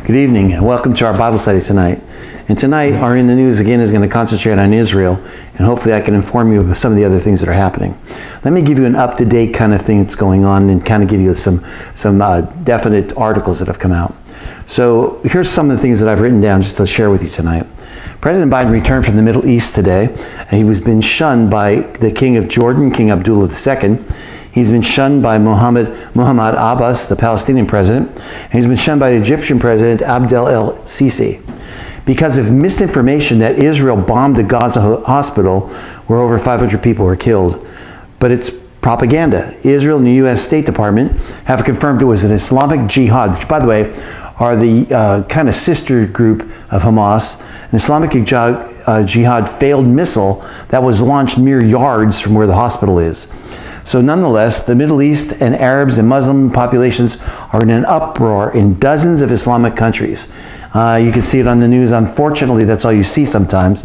Good evening and welcome to our Bible study tonight. And tonight, our In the News again is going to concentrate on Israel, and hopefully I can inform you of some of the other things that are happening. Let me give you an up-to-date kind of thing that's going on and kind of give you some definite articles that have come out. So here's some of the things that I've written down just to share with you tonight. President Biden returned from the Middle East today, and he was been shunned by the King of Jordan, King Abdullah II. He's been shunned by Muhammad Abbas, the Palestinian president, and he's been shunned by the Egyptian president, Abdel el-Sisi, because of misinformation that Israel bombed a Gaza hospital where over 500 people were killed. But it's propaganda. Israel and the U.S. State Department have confirmed it was an Islamic Jihad, which, by the way, are the kind of sister group of Hamas, an Islamic Jihad failed missile that was launched mere yards from where the hospital is. So nonetheless, the Middle East and Arabs and Muslim populations are in an uproar in dozens of Islamic countries. You can see it on the news. Unfortunately, that's all you see sometimes.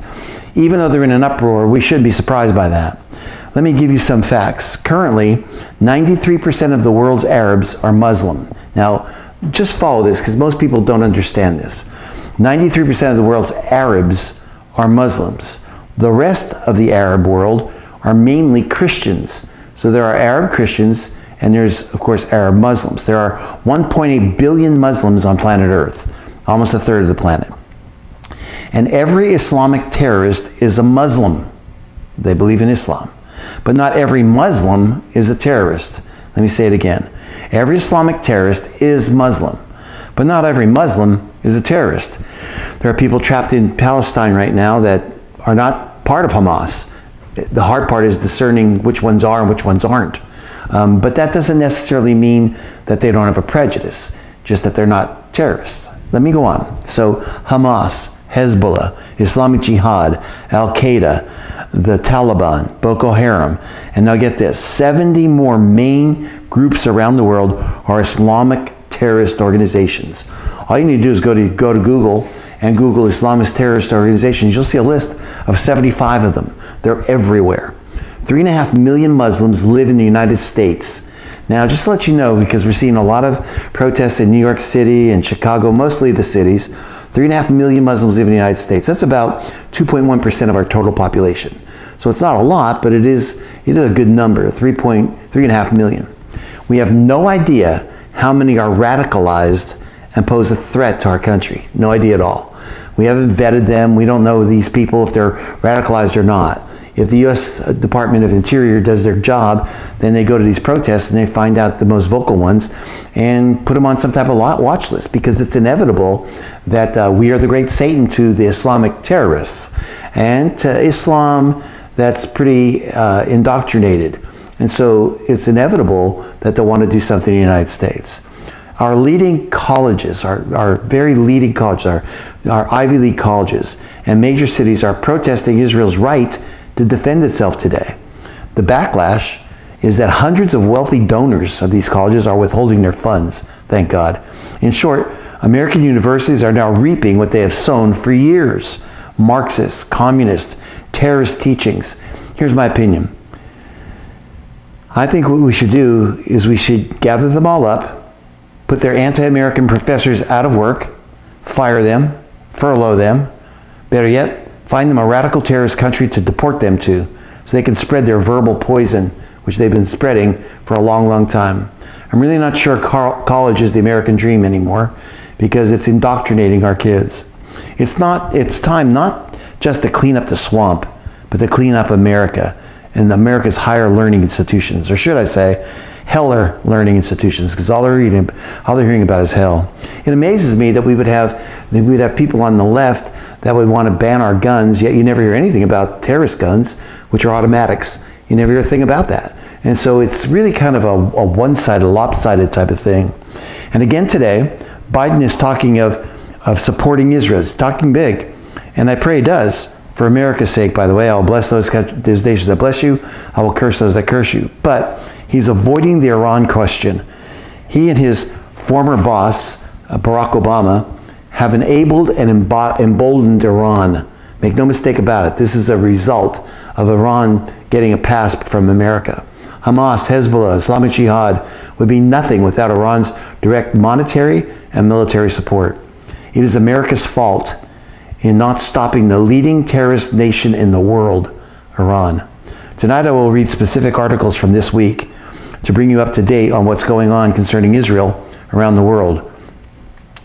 Even though they're in an uproar, we shouldn't be surprised by that. Let me give you some facts. Currently, 93% of the world's Arabs are Muslim. Now, just follow this because most people don't understand this. 93% of the world's Arabs are Muslims. The rest of the Arab world are mainly Christians. So there are Arab Christians, and there's, of course, Arab Muslims. There are 1.8 billion Muslims on planet Earth, almost a third of the planet. And every Islamic terrorist is a Muslim. They believe in Islam. But not every Muslim is a terrorist. Let me say it again. Every Islamic terrorist is Muslim, but not every Muslim is a terrorist. There are people trapped in Palestine right now that are not part of Hamas. The hard part is discerning which ones are and which ones aren't. But that doesn't necessarily mean that they don't have a prejudice, just that they're not terrorists. Let me go on. So Hamas, Hezbollah, Islamic Jihad, Al-Qaeda, the Taliban, Boko Haram, and now get this, 70 more main groups around the world are Islamic terrorist organizations. All you need to do is go to Google and Google Islamist terrorist organizations. You'll see a list of 75 of them. They're everywhere. 3.5 million Muslims live in the United States. Now, just to let you know, because we're seeing a lot of protests in New York City and Chicago, mostly the cities, 3.5 million Muslims live in the United States. That's about 2.1% of our total population. So it's not a lot, but it is a good number, 3.5 million. We have no idea how many are radicalized and pose a threat to our country. No idea at all. We haven't vetted them. We don't know these people, if they're radicalized or not. If the U.S. Department of Interior does their job, then they go to these protests and they find out the most vocal ones and put them on some type of watch list, because it's inevitable that we are the great Satan to the Islamic terrorists and to Islam that's pretty indoctrinated. And so it's inevitable that they'll want to do something in the United States. Our leading colleges, our very leading colleges, our Ivy League colleges and major cities are protesting Israel's right to defend itself today. The backlash is that hundreds of wealthy donors of these colleges are withholding their funds, thank God. In short, American universities are now reaping what they have sown for years. Marxist, communist, terrorist teachings. Here's my opinion. I think what we should do is we should gather them all up, put their anti-American professors out of work, fire them, furlough them, better yet, find them a radical terrorist country to deport them to so they can spread their verbal poison, which they've been spreading for a long, long time. I'm really not sure college is the American dream anymore, because it's indoctrinating our kids. It's time not just to clean up the swamp, but to clean up America and America's higher learning institutions, or should I say, heller learning institutions, because all they're hearing about is hell. It amazes me that we would have people on the left that would want to ban our guns, yet you never hear anything about terrorist guns, which are automatics. You never hear a thing about that. And so it's really kind of a one-sided, lopsided type of thing. And again today, Biden is talking of supporting Israel. He's talking big. And I pray he does. For America's sake, by the way, I will bless those nations that bless you. I will curse those that curse you. But he's avoiding the Iran question. He and his former boss, Barack Obama, have enabled and emboldened Iran. Make no mistake about it. This is a result of Iran getting a pass from America. Hamas, Hezbollah, Islamic Jihad would be nothing without Iran's direct monetary and military support. It is America's fault in not stopping the leading terrorist nation in the world, Iran. Tonight I will read specific articles from this week to bring you up to date on what's going on concerning Israel around the world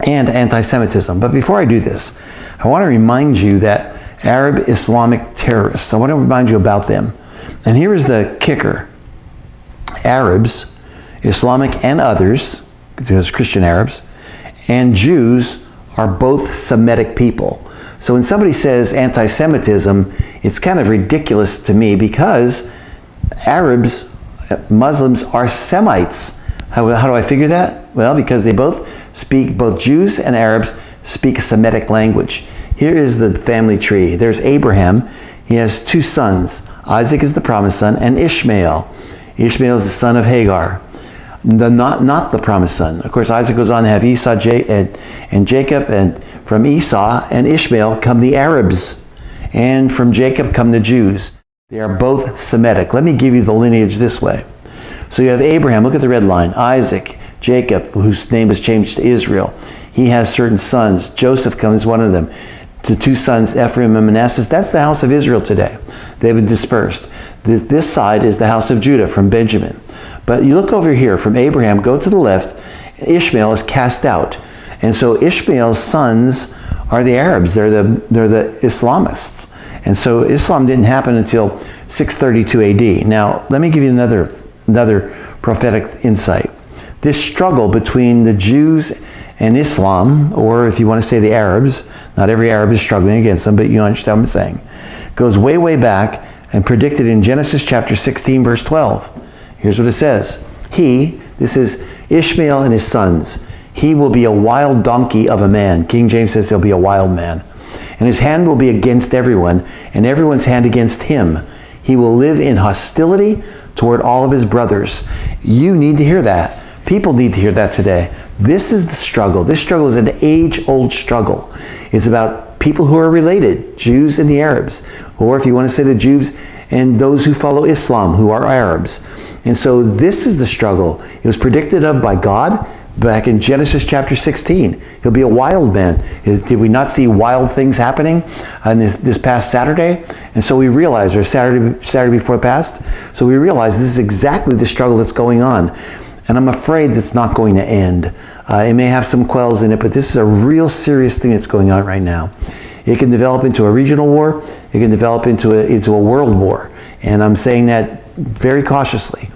and anti-Semitism. But before I do this, I want to remind you that Arab Islamic terrorists, I want to remind you about them. And here is the kicker. Arabs, Islamic and others, there's Christian Arabs, and Jews are both Semitic people. So when somebody says anti-Semitism, it's kind of ridiculous to me because Arabs, Muslims are Semites. How do I figure that? Well, because both Jews and Arabs speak a Semitic language. Here is the family tree. There's Abraham. He has 2 sons. Isaac is the promised son, and Ishmael. Ishmael is the son of Hagar. Not the promised son. Of course, Isaac goes on to have Esau and Jacob, and from Esau and Ishmael come the Arabs, and from Jacob come the Jews. They are both Semitic. Let me give you the lineage this way. So you have Abraham, look at the red line, Isaac, Jacob, whose name was changed to Israel. He has certain sons. Joseph comes one of them. The 2 sons, Ephraim and Manasseh. That's the house of Israel today. They've been dispersed. This side is the house of Judah from Benjamin. But you look over here from Abraham, go to the left, Ishmael is cast out. And so Ishmael's sons are the Arabs. They're the Islamists. And so Islam didn't happen until 632 AD. Now, let me give you another prophetic insight. This struggle between the Jews and Islam, or if you want to say the Arabs, not every Arab is struggling against them, but you understand what I'm saying, goes way, way back and predicted in Genesis chapter 16, verse 12. Here's what it says. This is Ishmael and his sons, he will be a wild donkey of a man. King James says he'll be a wild man. And his hand will be against everyone, and everyone's hand against him. He will live in hostility toward all of his brothers. You need to hear that. People need to hear that today. This is the struggle. This struggle is an age-old struggle. It's about people who are related, Jews and the Arabs. Or if you want to say the Jews and those who follow Islam, who are Arabs. And so this is the struggle. It was predicted of by God back in Genesis chapter 16. He'll be a wild man. Did we not see wild things happening on this past Saturday? And so we realized, or Saturday before past, so we realized this is exactly the struggle that's going on. And I'm afraid that's not going to end. It may have some quells in it, but this is a real serious thing that's going on right now. It can develop into a regional war. It can develop into a world war. And I'm saying that very cautiously.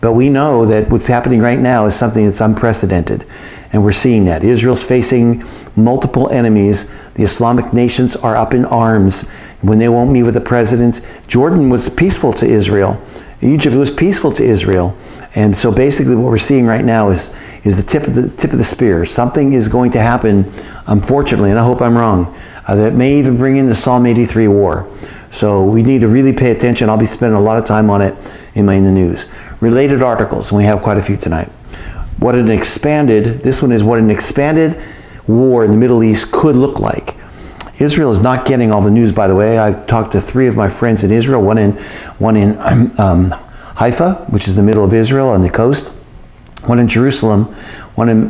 But we know that what's happening right now is something that's unprecedented. And we're seeing that. Israel's facing multiple enemies. The Islamic nations are up in arms when they won't meet with the president. Jordan was peaceful to Israel. Egypt was peaceful to Israel. And so basically what we're seeing right now is the tip of the spear. Something is going to happen, unfortunately, and I hope I'm wrong, that may even bring in the Psalm 83 war. So we need to really pay attention. I'll be spending a lot of time on it in the news. Related articles, and we have quite a few tonight. This one is what an expanded war in the Middle East could look like. Israel is not getting all the news, by the way. I've talked to 3 of my friends in Israel, one in Haifa, which is the middle of Israel on the coast, one in Jerusalem, one in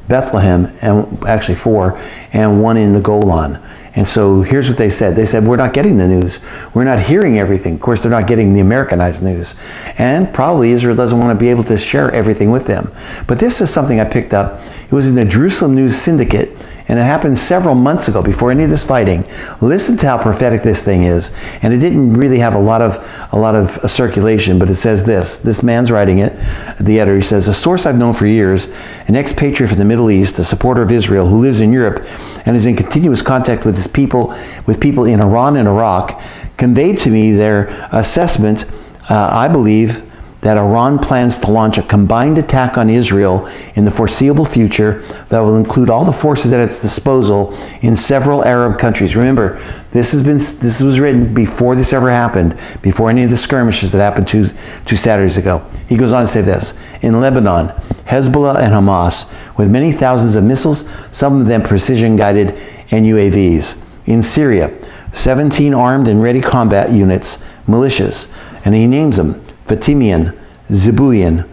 Bethlehem, and actually 4, and one in the Golan. And so here's what they said. They said, we're not getting the news. We're not hearing everything. Of course, they're not getting the Americanized news. And probably Israel doesn't want to be able to share everything with them. But this is something I picked up. It was in the Jerusalem News Syndicate, and it happened several months ago before any of this fighting. Listen to how prophetic this thing is. And it didn't really have a lot of circulation, but it says this. This man's writing it, the editor. He says, a source I've known for years, an expatriate from the Middle East, a supporter of Israel who lives in Europe and is in continuous contact with people in Iran and Iraq, conveyed to me their assessment, I believe, that Iran plans to launch a combined attack on Israel in the foreseeable future that will include all the forces at its disposal in several Arab countries. Remember, this was written before this ever happened, before any of the skirmishes that happened two Saturdays ago. He goes on to say this. In Lebanon, Hezbollah and Hamas, with many thousands of missiles, some of them precision-guided and UAVs. In Syria, 17 armed and ready combat units, militias, and he names them: Fatimian, Zibuyan,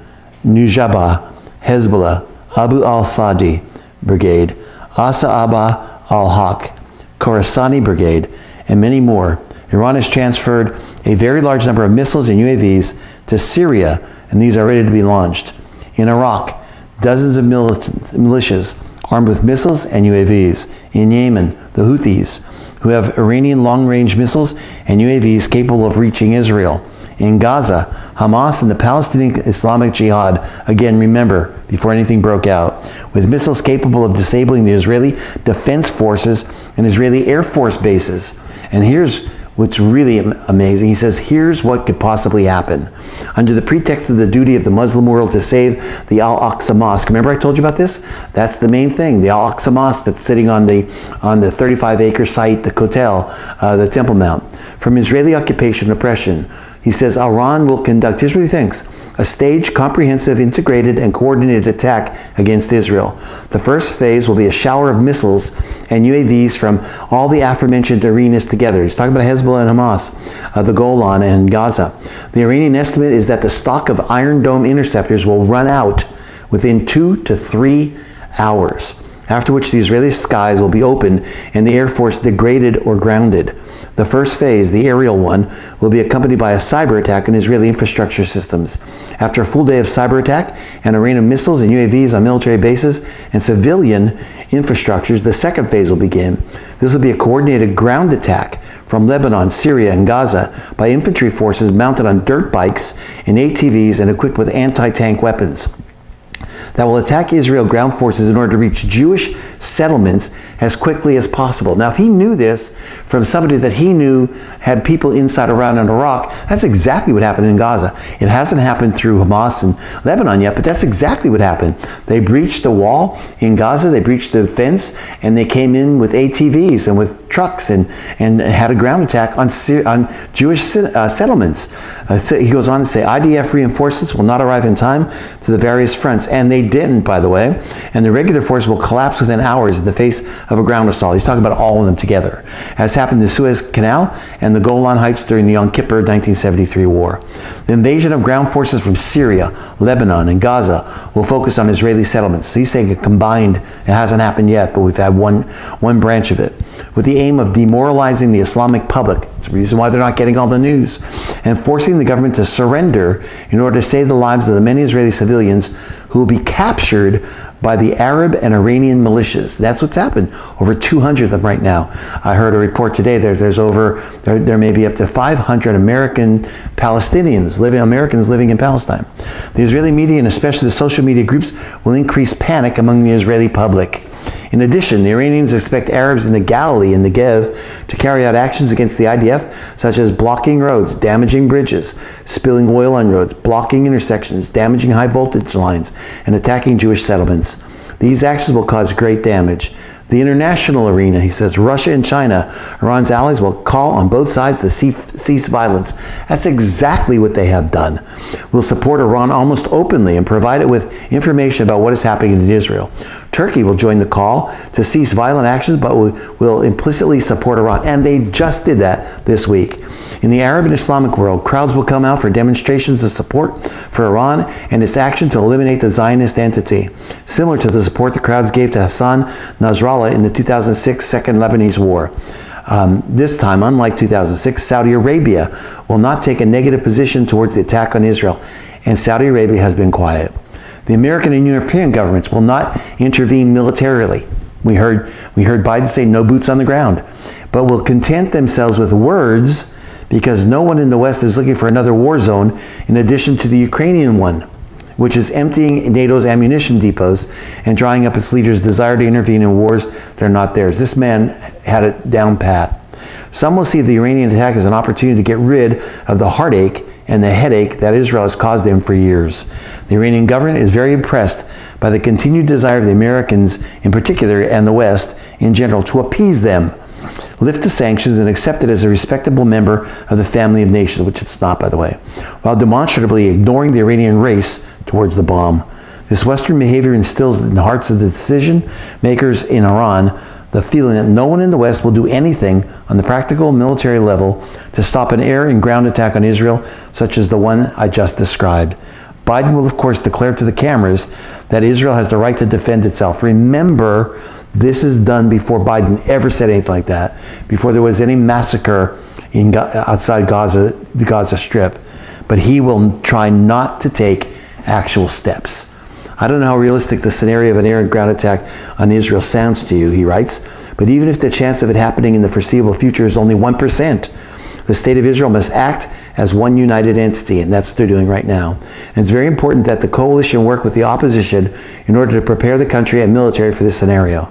Nujaba, Hezbollah, Abu al-Thadi Brigade, Asa Abba al-Haq, Khorassani Brigade, and many more. Iran has transferred a very large number of missiles and UAVs to Syria, and these are ready to be launched. In Iraq, dozens of militias armed with missiles and UAVs. In Yemen, the Houthis, who have Iranian long-range missiles and UAVs capable of reaching Israel. In Gaza, Hamas and the Palestinian Islamic Jihad, again remember, before anything broke out, with missiles capable of disabling the Israeli Defense Forces and Israeli Air Force bases. And here's what's really amazing. He says, here's what could possibly happen. Under the pretext of the duty of the Muslim world to save the Al-Aqsa Mosque. Remember I told you about this? That's the main thing. The Al-Aqsa Mosque that's sitting on the 35-acre site, the Kotel, the Temple Mount, from Israeli occupation and oppression. He says Iran will conduct, here's what he thinks, a staged, comprehensive, integrated, and coordinated attack against Israel. The first phase will be a shower of missiles and UAVs from all the aforementioned arenas together. He's talking about Hezbollah and Hamas, the Golan and Gaza. The Iranian estimate is that the stock of Iron Dome interceptors will run out within 2 to 3 hours, after which the Israeli skies will be opened and the Air Force degraded or grounded. The first phase, the aerial one, will be accompanied by a cyber attack on Israeli infrastructure systems. After a full day of cyber attack and a rain of missiles and UAVs on military bases and civilian infrastructures, the second phase will begin. This will be a coordinated ground attack from Lebanon, Syria, and Gaza by infantry forces mounted on dirt bikes and ATVs and equipped with anti-tank weapons that will attack Israel ground forces in order to reach Jewish settlements as quickly as possible. Now, if he knew this from somebody that he knew had people inside, around, and Iraq, that's exactly what happened in Gaza. It hasn't happened through Hamas and Lebanon yet, but that's exactly what happened. They breached the wall in Gaza, they breached the fence, and they came in with ATVs and with trucks and had a ground attack on Jewish settlements. He goes on to say, IDF reinforcements will not arrive in time to the various fronts, and they didn't, by the way, and the regular force will collapse within hours in the face of a ground assault. He's talking about all of them together, as happened in the Suez Canal and the Golan Heights during the Yom Kippur 1973 war. The invasion of ground forces from Syria, Lebanon, and Gaza will focus on Israeli settlements. So he's saying it combined. It hasn't happened yet, but we've had one branch of it, with the aim of demoralizing the Islamic public. It's the reason why they're not getting all the news, and forcing the government to surrender in order to save the lives of the many Israeli civilians who will be captured by the Arab and Iranian militias. That's what's happened. Over 200 of them right now. I heard a report today there may be up to 500 Americans living in Palestine. The Israeli media, and especially the social media groups, will increase panic among the Israeli public. In addition, the Iranians expect Arabs in the Galilee and Negev to carry out actions against the IDF, such as blocking roads, damaging bridges, spilling oil on roads, blocking intersections, damaging high voltage lines, and attacking Jewish settlements. These actions will cause great damage. The international arena, he says, Russia and China, Iran's allies, will call on both sides to cease violence. That's exactly what they have done. We'll support Iran almost openly and provide it with information about what is happening in Israel. Turkey will join the call to cease violent actions, but will implicitly support Iran. And they just did that this week. In the Arab and Islamic world, crowds will come out for demonstrations of support for Iran and its action to eliminate the Zionist entity, similar to the support the crowds gave to Hassan Nasrallah in the 2006 Second Lebanese War. This time, unlike 2006, Saudi Arabia will not take a negative position towards the attack on Israel, and Saudi Arabia has been quiet. The American and European governments will not intervene militarily. We heard Biden say no boots on the ground, but will content themselves with words, because no one in the West is looking for another war zone in addition to the Ukrainian one, which is emptying NATO's ammunition depots and drying up its leaders' desire to intervene in wars that are not theirs. This man had it down pat. Some will see the Iranian attack as an opportunity to get rid of the heartache and the headache that Israel has caused them for years. The Iranian government is very impressed by the continued desire of the Americans in particular, and the West in general, to appease them, lift the sanctions, and accept it as a respectable member of the family of nations, which it's not, by the way, while demonstrably ignoring the Iranian race towards the bomb. This Western behavior instills in the hearts of the decision makers in Iran the feeling that no one in the West will do anything on the practical military level to stop an air and ground attack on Israel, such as the one I just described. Biden will, of course, declare to the cameras that Israel has the right to defend itself. Remember This is done before Biden ever said anything like that, before there was any massacre outside Gaza, the Gaza Strip. But he will try not to take actual steps. I don't know how realistic the scenario of an air and ground attack on Israel sounds to you, he writes, but even if the chance of it happening in the foreseeable future is only 1%, the state of Israel must act as one united entity, and that's what they're doing right now. And it's very important that the coalition work with the opposition in order to prepare the country and military for this scenario.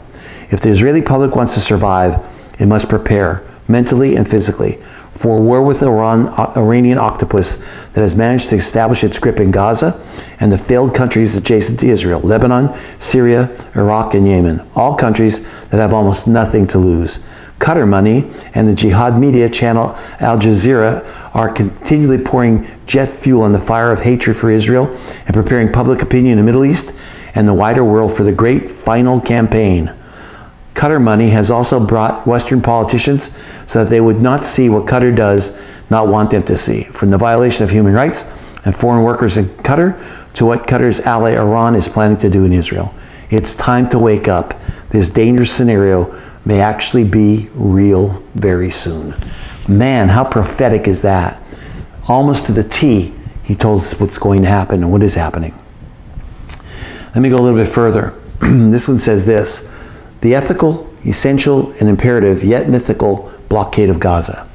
If the Israeli public wants to survive, it must prepare, mentally and physically, for a war with the Iranian octopus that has managed to establish its grip in Gaza and the failed countries adjacent to Israel, Lebanon, Syria, Iraq, and Yemen, all countries that have almost nothing to lose. Qatar money and the jihad media channel Al Jazeera are continually pouring jet fuel on the fire of hatred for Israel and preparing public opinion in the Middle East and the wider world for the great final campaign. Qatar money has also brought Western politicians so that they would not see what Qatar does not want them to see, from the violation of human rights and foreign workers in Qatar to what Qatar's ally Iran is planning to do in Israel. It's time to wake up. This dangerous scenario may actually be real very soon. Man, how prophetic is that? Almost to the T, he told us what's going to happen and what is happening. Let me go a little bit further. This one says this: the ethical, essential, and imperative, yet mythical blockade of Gaza.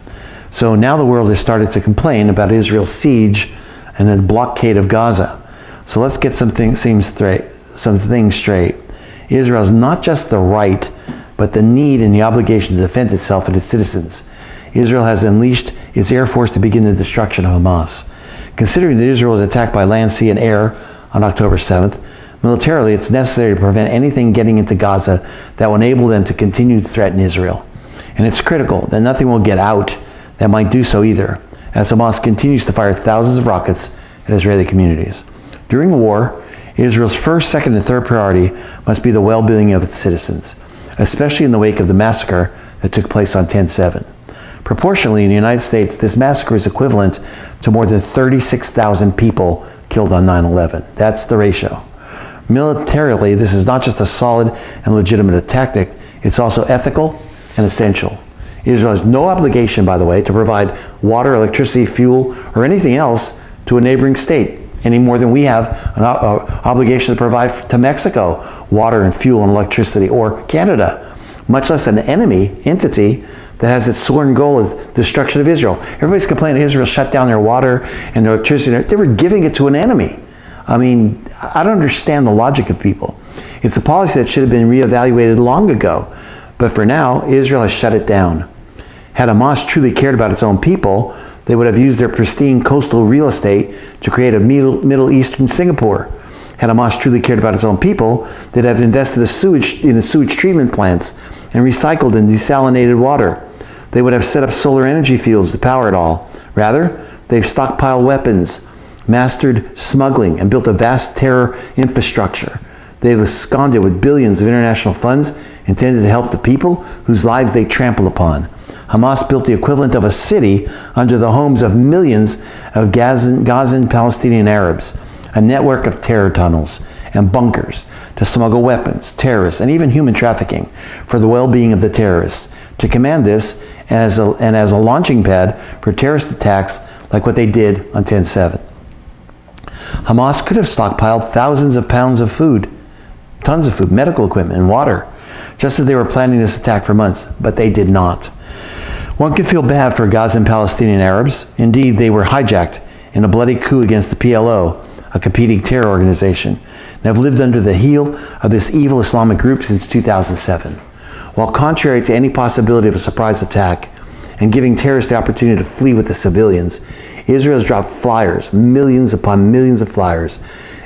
So now the world has started to complain about Israel's siege and the blockade of Gaza. So let's get some things straight. Israel is not just the right, but the need and the obligation to defend itself and its citizens. Israel has unleashed its air force to begin the destruction of Hamas. Considering that Israel was attacked by land, sea, and air on October 7th, militarily, it's necessary to prevent anything getting into Gaza that will enable them to continue to threaten Israel. And it's critical that nothing will get out that might do so either, as Hamas continues to fire thousands of rockets at Israeli communities. During the war, Israel's first, second, and third priority must be the well-being of its citizens, especially in the wake of the massacre that took place on 10/7. Proportionally, in the United States, this massacre is equivalent to more than 36,000 people killed on 9/11. That's the ratio. Militarily, this is not just a solid and legitimate tactic, it's also ethical and essential. Israel has no obligation, by the way, to provide water, electricity, fuel, or anything else to a neighboring state, any more than we have an obligation to provide to Mexico water and fuel and electricity, or Canada, much less an enemy entity that has its sworn goal as destruction of Israel. Everybody's complaining Israel shut down their water and their electricity. They were giving it to an enemy. I mean, I don't understand the logic of people. It's a policy that should have been reevaluated long ago. But for now, Israel has shut it down. Had Hamas truly cared about its own people, they would have used their pristine coastal real estate to create a Middle Eastern Singapore. Had Hamas truly cared about its own people, they'd have invested in sewage treatment plants and recycled and desalinated water. They would have set up solar energy fields to power it all. Rather, they've stockpiled weapons, mastered smuggling, and built a vast terror infrastructure. They've absconded with billions of international funds intended to help the people whose lives they trample upon. Hamas built the equivalent of a city under the homes of millions of Gazan Palestinian Arabs, a network of terror tunnels and bunkers to smuggle weapons, terrorists, and even human trafficking for the well-being of the terrorists, to command this as a launching pad for terrorist attacks like what they did on 10/7. Hamas could have stockpiled thousands of pounds of food, tons of food, medical equipment, and water, just as they were planning this attack for months, but they did not. One can feel bad for Gazan Palestinian Arabs. Indeed, they were hijacked in a bloody coup against the PLO, a competing terror organization, and have lived under the heel of this evil Islamic group since 2007. While contrary to any possibility of a surprise attack and giving terrorists the opportunity to flee with the civilians, Israel has dropped flyers, millions upon millions of flyers,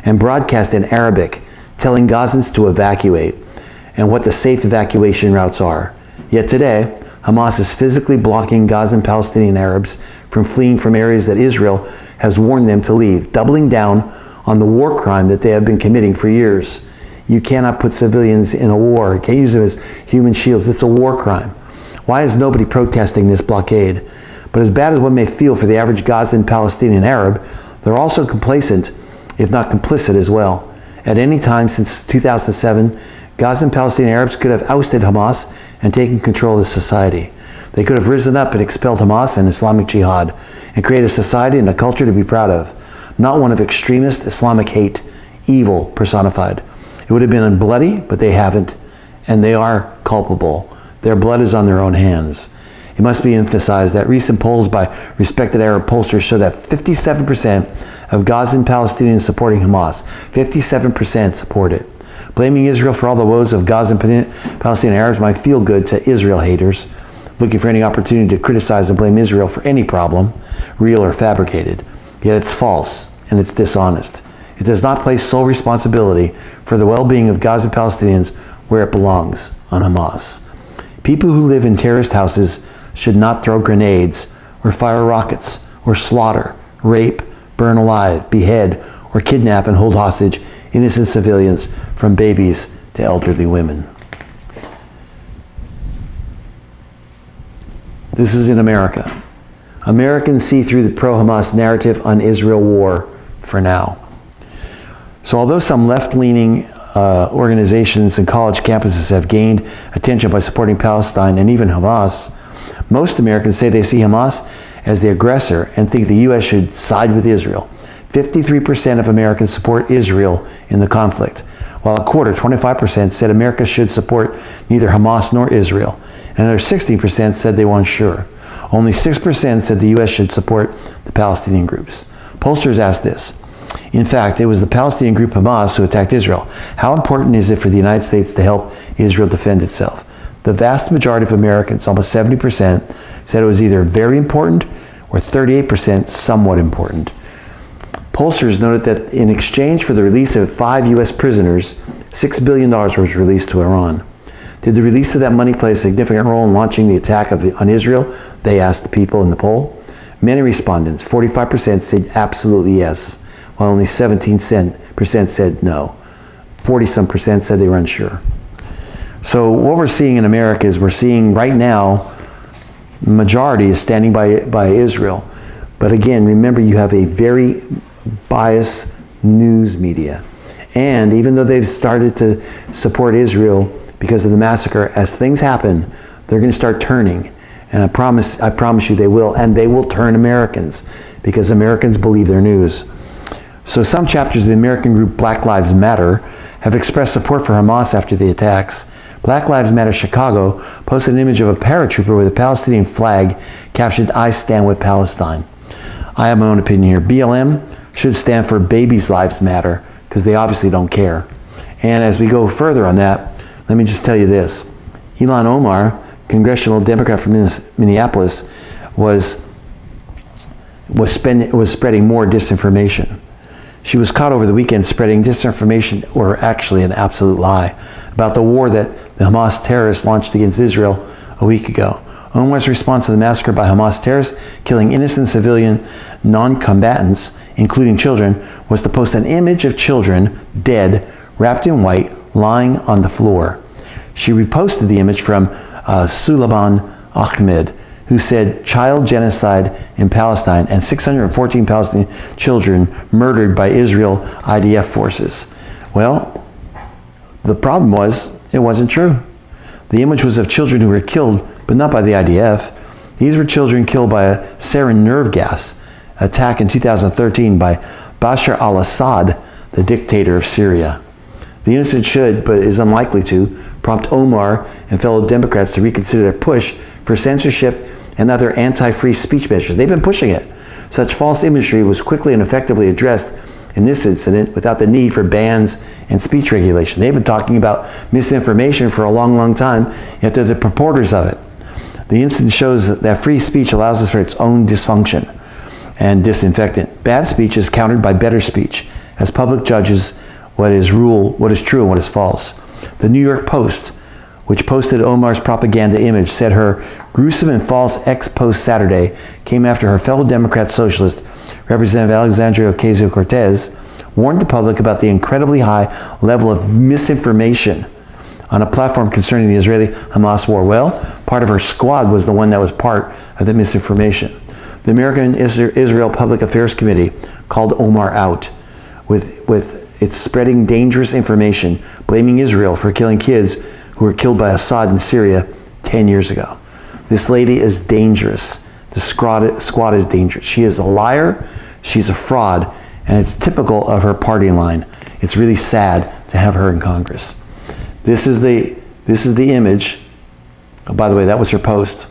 and broadcast in Arabic, telling Gazans to evacuate and what the safe evacuation routes are. Yet today, Hamas is physically blocking Gazan Palestinian Arabs from fleeing from areas that Israel has warned them to leave, doubling down on the war crime that they have been committing for years. You cannot put civilians in a war. You can't use them as human shields. It's a war crime. Why is nobody protesting this blockade? But as bad as one may feel for the average Gazan Palestinian Arab, they're also complacent, if not complicit as well. At any time since 2007, Gaza and Palestinian Arabs could have ousted Hamas and taken control of the society. They could have risen up and expelled Hamas and Islamic Jihad and created a society and a culture to be proud of, not one of extremist Islamic hate, evil personified. It would have been bloody, but they haven't, and they are culpable. Their blood is on their own hands. It must be emphasized that recent polls by respected Arab pollsters show that 57% of Gazan Palestinians supporting Hamas, 57% support it. Blaming Israel for all the woes of Gazan Palestinian Arabs might feel good to Israel haters, looking for any opportunity to criticize and blame Israel for any problem, real or fabricated. Yet it's false and it's dishonest. It does not place sole responsibility for the well-being of Gazan Palestinians where it belongs, on Hamas. People who live in terrorist houses should not throw grenades or fire rockets or slaughter, rape, burn alive, behead, or kidnap and hold hostage innocent civilians from babies to elderly women. This is in America. Americans see through the pro-Hamas narrative on Israel war for now. So although some left-leaning organizations and college campuses have gained attention by supporting Palestine and even Hamas, most Americans say they see Hamas as the aggressor and think the U.S. should side with Israel. 53% of Americans support Israel in the conflict, while a quarter, 25%, said America should support neither Hamas nor Israel, and another 16% said they weren't sure. Only 6% said the U.S. should support the Palestinian groups. Pollsters asked this. In fact, it was the Palestinian group Hamas who attacked Israel. How important is it for the United States to help Israel defend itself? The vast majority of Americans, almost 70%, said it was either very important or 38% somewhat important. Pollsters noted that in exchange for the release of 5 U.S. prisoners, $6 billion was released to Iran. Did the release of that money play a significant role in launching the attack on Israel? They asked the people in the poll. Many respondents, 45%, said absolutely yes, while only 17% said no. 40-some% said they were unsure. So what we're seeing in America is we're seeing right now, the majority is standing by Israel. But again, remember, you have a very biased news media. And even though they've started to support Israel because of the massacre, as things happen, they're going to start turning. And I promise you they will. And they will turn Americans because Americans believe their news. So some chapters of the American group Black Lives Matter have expressed support for Hamas after the attacks. Black Lives Matter Chicago posted an image of a paratrooper with a Palestinian flag captioned, "I stand with Palestine." I have my own opinion here. BLM should stand for Babies Lives Matter because they obviously don't care. And as we go further on that, let me just tell you this. Ilhan Omar, congressional Democrat from Minneapolis, was spreading more disinformation. She was caught over the weekend spreading disinformation, or actually an absolute lie, about the war that the Hamas terrorists launched against Israel a week ago. Omar's response to the massacre by Hamas terrorists, killing innocent civilian non-combatants, including children, was to post an image of children dead, wrapped in white, lying on the floor. She reposted the image from Sulaiman Ahmed, who said child genocide in Palestine and 614 Palestinian children murdered by Israel IDF forces. Well, the problem was it wasn't true. The image was of children who were killed, but not by the IDF. These were children killed by a sarin nerve gas attack in 2013 by Bashar al-Assad, the dictator of Syria. The incident should, but is unlikely to, prompt Omar and fellow Democrats to reconsider their push for censorship and other anti-free speech measures. They've been pushing it. Such false imagery was quickly and effectively addressed in this incident without the need for bans and speech regulation. They've been talking about misinformation for a long, long time, yet they're the purporters of it. The incident shows that free speech allows us for its own dysfunction and disinfectant. Bad speech is countered by better speech, as public judges what is true and what is false. The New York Post, which posted Omar's propaganda image, said her gruesome and false ex-post Saturday came after her fellow Democrat socialist, Representative Alexandria Ocasio-Cortez, warned the public about the incredibly high level of misinformation on a platform concerning the Israeli-Hamas war. Well, part of her squad was the one that was part of the misinformation. The American Israel Public Affairs Committee called Omar out with It's spreading dangerous information, blaming Israel for killing kids who were killed by Assad in Syria 10 years ago. This lady is dangerous. The squad is dangerous. She is a liar, she's a fraud, and it's typical of her party line. It's really sad to have her in Congress. This is the image. Oh, by the way, that was her post.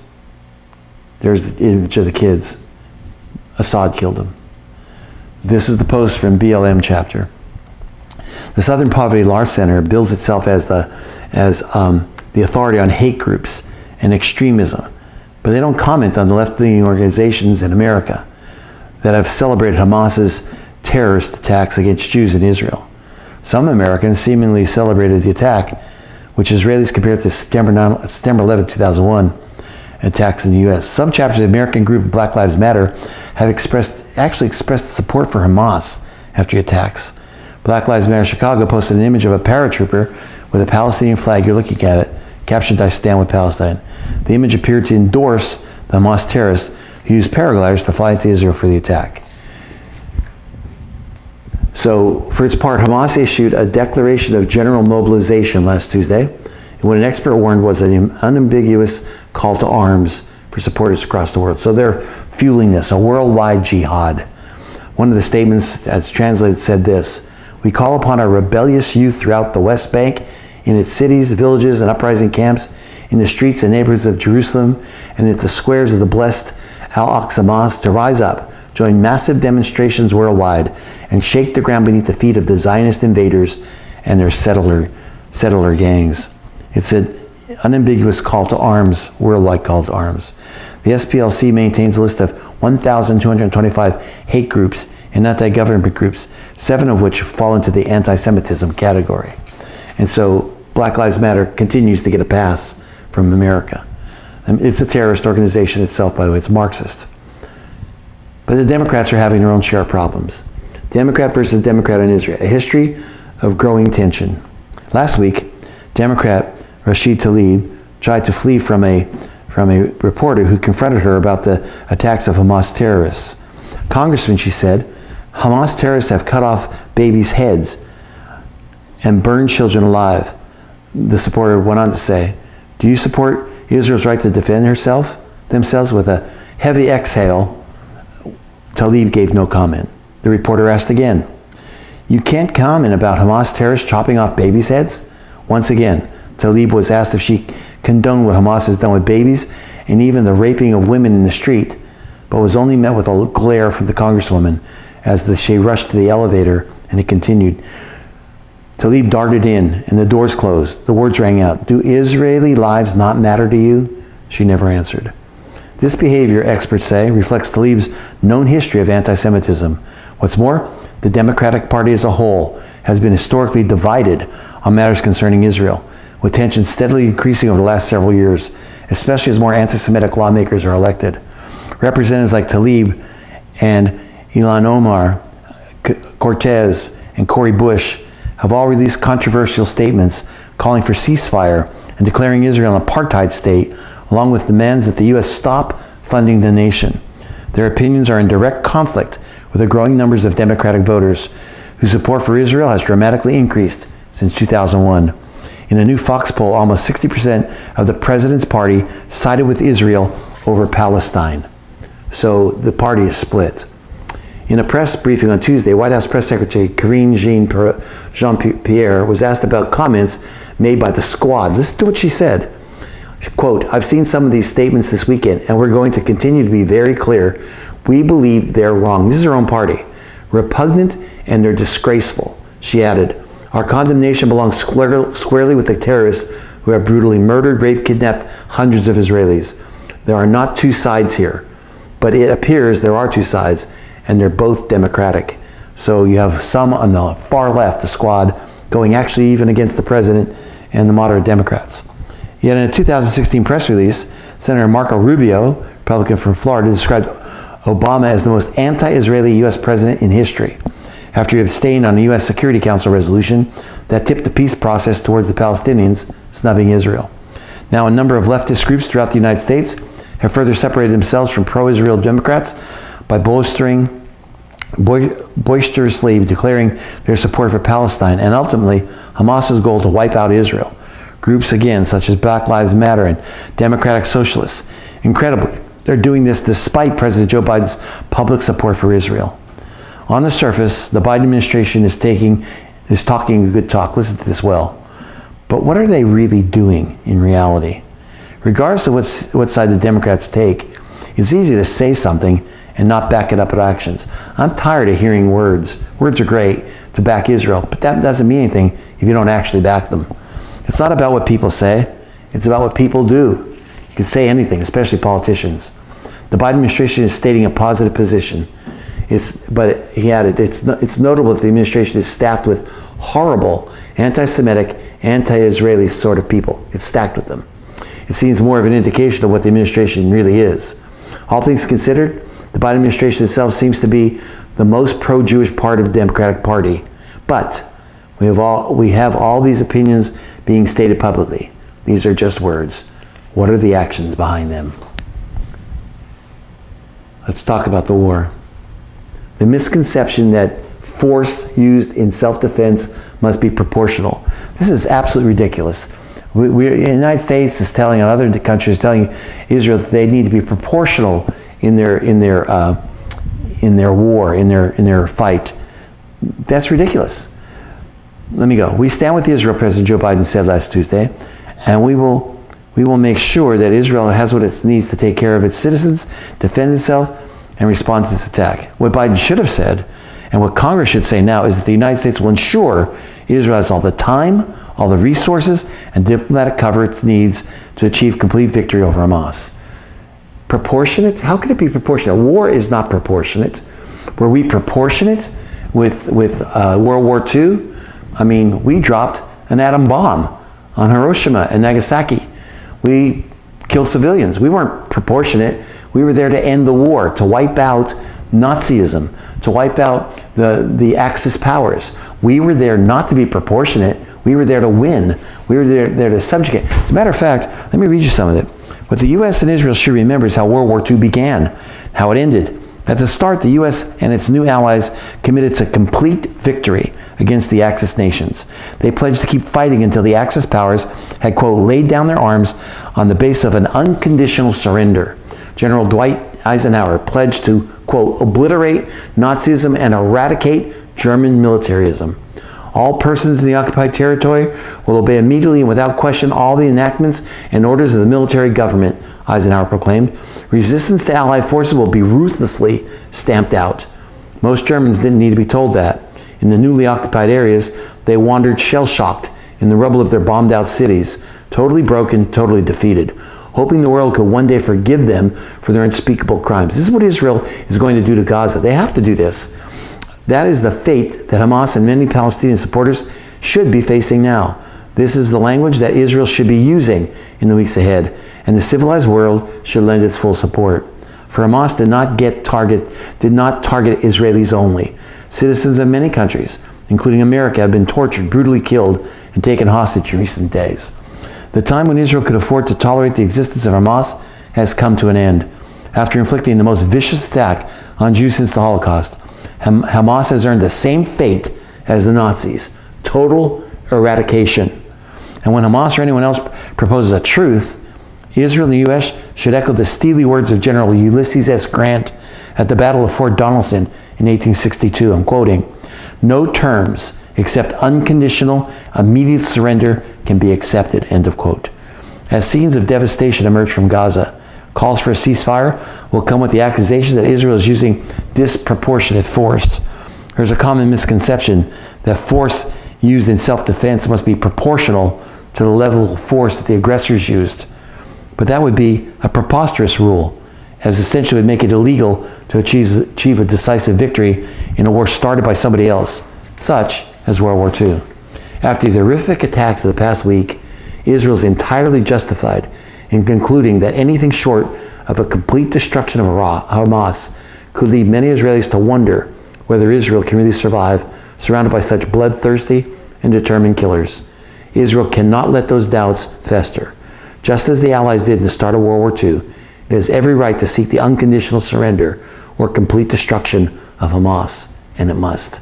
There's the image of the kids. Assad killed them. This is the post from BLM chapter. The Southern Poverty Law Center bills itself as the authority on hate groups and extremism, but they don't comment on the left-leaning organizations in America that have celebrated Hamas's terrorist attacks against Jews in Israel. Some Americans seemingly celebrated the attack, which Israelis compared to September 11, 2001 attacks in the U.S. Some chapters of the American group Black Lives Matter have actually expressed support for Hamas after the attacks. Black Lives Matter Chicago posted an image of a paratrooper with a Palestinian flag. You're looking at it, captioned, "I stand with Palestine." The image appeared to endorse the Hamas terrorists who used paragliders to fly into Israel for the attack. So, for its part, Hamas issued a declaration of general mobilization last Tuesday, and what an expert warned was an unambiguous call to arms for supporters across the world. So they're fueling this, a worldwide jihad. One of the statements, as translated, said this: "We call upon our rebellious youth throughout the West Bank, in its cities, villages, and uprising camps, in the streets and neighborhoods of Jerusalem, and at the squares of the blessed Al-Aqsa Mosque to rise up, join massive demonstrations worldwide, and shake the ground beneath the feet of the Zionist invaders and their settler gangs." It's an unambiguous call to arms, worldwide call to arms. The SPLC maintains a list of 1,225 hate groups and anti-government groups, 7 of which fall into the anti-Semitism category. And so Black Lives Matter continues to get a pass from America. It's a terrorist organization itself, by the way. It's Marxist. But the Democrats are having their own share of problems. Democrat versus Democrat in Israel, a history of growing tension. Last week, Democrat Rashid Tlaib tried to flee from a reporter who confronted her about the attacks of Hamas terrorists. "Congressman," she said, "Hamas terrorists have cut off babies' heads and burned children alive." The supporter went on to say, "Do you support Israel's right to defend themselves?" With a heavy exhale, Tlaib gave no comment. The reporter asked again, "You can't comment about Hamas terrorists chopping off babies' heads?" Once again, Tlaib was asked if she condoned what Hamas has done with babies and even the raping of women in the street, but was only met with a glare from the Congresswoman as she rushed to the elevator, and it continued. Tlaib darted in, and the doors closed. The words rang out, "Do Israeli lives not matter to you?" She never answered. This behavior, experts say, reflects Tlaib's known history of anti-Semitism. What's more, the Democratic Party as a whole has been historically divided on matters concerning Israel, with tensions steadily increasing over the last several years, especially as more anti-Semitic lawmakers are elected. Representatives like Tlaib and Ilhan Omar, Cortez, and Cori Bush have all released controversial statements calling for ceasefire and declaring Israel an apartheid state, along with demands that the U.S. stop funding the nation. Their opinions are in direct conflict with the growing numbers of Democratic voters whose support for Israel has dramatically increased since 2001. In a new Fox poll, almost 60% of the president's party sided with Israel over Palestine. So the party is split. In a press briefing on Tuesday, White House Press Secretary Karine Jean-Pierre was asked about comments made by the squad. Listen to what she said. Quote, "I've seen some of these statements this weekend, and we're going to continue to be very clear. We believe they're wrong." This is her own party. "Repugnant, and they're disgraceful." She added, "Our condemnation belongs squarely with the terrorists who have brutally murdered, raped, kidnapped hundreds of Israelis. There are not two sides here, but it appears there are two sides, and they're both Democratic." So you have some on the far left, the squad, going actually even against the president and the moderate Democrats. Yet in a 2016 press release, Senator Marco Rubio, Republican from Florida, described Obama as the most anti-Israeli U.S. president in history, after he abstained on a U.S. Security Council resolution that tipped the peace process towards the Palestinians snubbing Israel. Now, a number of leftist groups throughout the United States have further separated themselves from pro-Israel Democrats by bolstering boisterously declaring their support for Palestine and ultimately Hamas's goal to wipe out Israel. Groups again, such as Black Lives Matter and Democratic Socialists. Incredibly, they're doing this despite President Joe Biden's public support for Israel. On the surface, the Biden administration is talking a good talk. Listen to this well. But what are they really doing in reality? Regardless of what side the Democrats take, it's easy to say something and not back it up with actions. I'm tired of hearing words. Words are great to back Israel, but that doesn't mean anything if you don't actually back them. It's not about what people say. It's about what people do. You can say anything, especially politicians. The Biden administration is stating a positive position. But he added, it's notable that the administration is staffed with horrible anti-Semitic, anti-Israeli sort of people. It's stacked with them. It seems more of an indication of what the administration really is. All things considered, the Biden administration itself seems to be the most pro-Jewish part of the Democratic Party. But we have all these opinions being stated publicly. These are just words. What are the actions behind them? Let's talk about the war. The misconception that force used in self-defense must be proportional. This is absolutely ridiculous. The United States is telling, and other countries telling Israel that they need to be proportional in their war, in their fight. That's ridiculous. Let me go. We stand with Israel, President Joe Biden said last Tuesday, and we will make sure that Israel has what it needs to take care of its citizens, defend itself, and respond to this attack. What Biden should have said, and what Congress should say now, is that the United States will ensure Israel has all the time, all the resources, and diplomatic cover it needs to achieve complete victory over Hamas. Proportionate? How could it be proportionate? War is not proportionate. Were we proportionate with World War II? I mean, we dropped an atom bomb on Hiroshima and Nagasaki. We killed civilians. We weren't proportionate. We were there to end the war, to wipe out Nazism, to wipe out the Axis powers. We were there not to be proportionate. We were there to win. We were there to subjugate. As a matter of fact, let me read you some of it. What the U.S. and Israel should remember is how World War II began, how it ended. At the start, the U.S. and its new allies committed to complete victory against the Axis nations. They pledged to keep fighting until the Axis powers had, quote, laid down their arms on the basis of an unconditional surrender. General Dwight Eisenhower pledged to, quote, obliterate Nazism and eradicate German militarism. All persons in the occupied territory will obey immediately and without question all the enactments and orders of the military government, Eisenhower proclaimed. Resistance to Allied forces will be ruthlessly stamped out. Most Germans didn't need to be told that. In the newly occupied areas, they wandered shell-shocked in the rubble of their bombed-out cities, totally broken, totally defeated, hoping the world could one day forgive them for their unspeakable crimes. This is what Israel is going to do to Gaza. They have to do this. That is the fate that Hamas and many Palestinian supporters should be facing now. This is the language that Israel should be using in the weeks ahead, and the civilized world should lend its full support. For Hamas did not target Israelis only. Citizens of many countries, including America, have been tortured, brutally killed, and taken hostage in recent days. The time when Israel could afford to tolerate the existence of Hamas has come to an end. After inflicting the most vicious attack on Jews since the Holocaust, Hamas has earned the same fate as the Nazis, total eradication. And when Hamas or anyone else proposes a truth, Israel and the U.S. should echo the steely words of General Ulysses S. Grant at the Battle of Fort Donelson in 1862. I'm quoting, "No terms except unconditional, immediate surrender can be accepted," end of quote. As scenes of devastation emerge from Gaza, calls for a ceasefire will come with the accusation that Israel is using disproportionate force. There's a common misconception that force used in self-defense must be proportional to the level of force that the aggressors used. But that would be a preposterous rule, as essentially would make it illegal to achieve a decisive victory in a war started by somebody else, such as World War II. After the horrific attacks of the past week, Israel is entirely justified in concluding that anything short of a complete destruction of Hamas could lead many Israelis to wonder whether Israel can really survive surrounded by such bloodthirsty and determined killers. Israel cannot let those doubts fester. Just as the Allies did in the start of World War II, it has every right to seek the unconditional surrender or complete destruction of Hamas, and it must.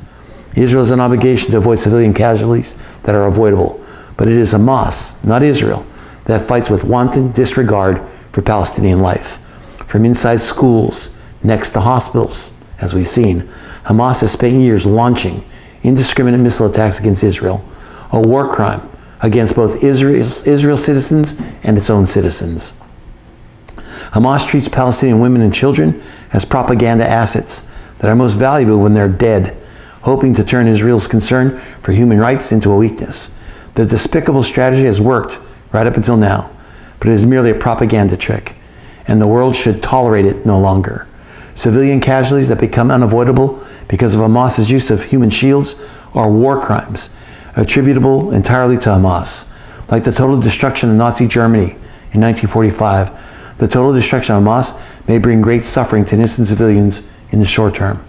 Israel has an obligation to avoid civilian casualties that are avoidable, but it is Hamas, not Israel, that fights with wanton disregard for Palestinian life. From inside schools, next to hospitals, as we've seen, Hamas has spent years launching indiscriminate missile attacks against Israel, a war crime against both Israel's citizens and its own citizens. Hamas treats Palestinian women and children as propaganda assets that are most valuable when they're dead, hoping to turn Israel's concern for human rights into a weakness. The despicable strategy has worked right up until now, but it is merely a propaganda trick, and the world should tolerate it no longer. Civilian casualties that become unavoidable because of Hamas's use of human shields are war crimes, attributable entirely to Hamas. Like the total destruction of Nazi Germany in 1945, the total destruction of Hamas may bring great suffering to innocent civilians in the short term,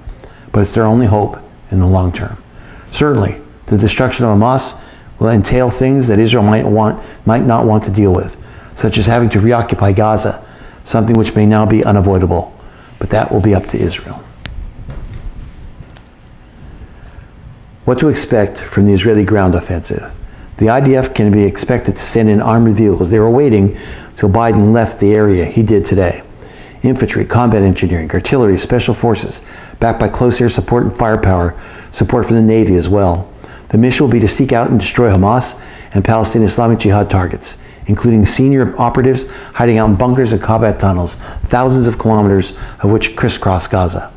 but it's their only hope in the long term. Certainly, the destruction of Hamas will entail things that Israel might not want to deal with, such as having to reoccupy Gaza, something which may now be unavoidable, but that will be up to Israel. What to expect from the Israeli ground offensive? The IDF can be expected to send in armored vehicles. They were waiting till Biden left the area. He did today. Infantry, combat engineering, artillery, special forces, backed by close air support and firepower, support from the Navy as well. The mission will be to seek out and destroy Hamas and Palestinian Islamic Jihad targets, including senior operatives hiding out in bunkers and combat tunnels, thousands of kilometers of which crisscross Gaza.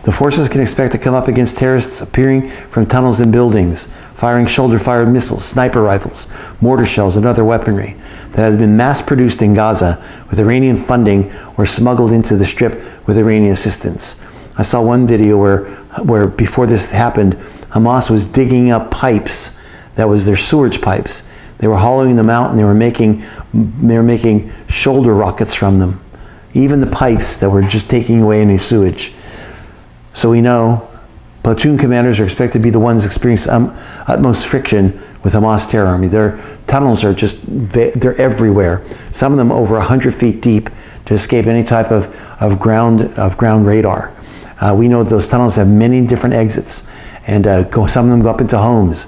The forces can expect to come up against terrorists appearing from tunnels and buildings, firing shoulder-fired missiles, sniper rifles, mortar shells, and other weaponry that has been mass-produced in Gaza with Iranian funding or smuggled into the Strip with Iranian assistance. I saw one video where before this happened, Hamas was digging up pipes that was their sewage pipes. They were hollowing them out and they were making shoulder rockets from them. Even the pipes that were just taking away any sewage. So we know platoon commanders are expected to be the ones experiencing utmost friction with Hamas terror army. Their tunnels are they're everywhere. Some of them over 100 feet deep to escape any type of ground radar. We know those tunnels have many different exits, and some of them go up into homes,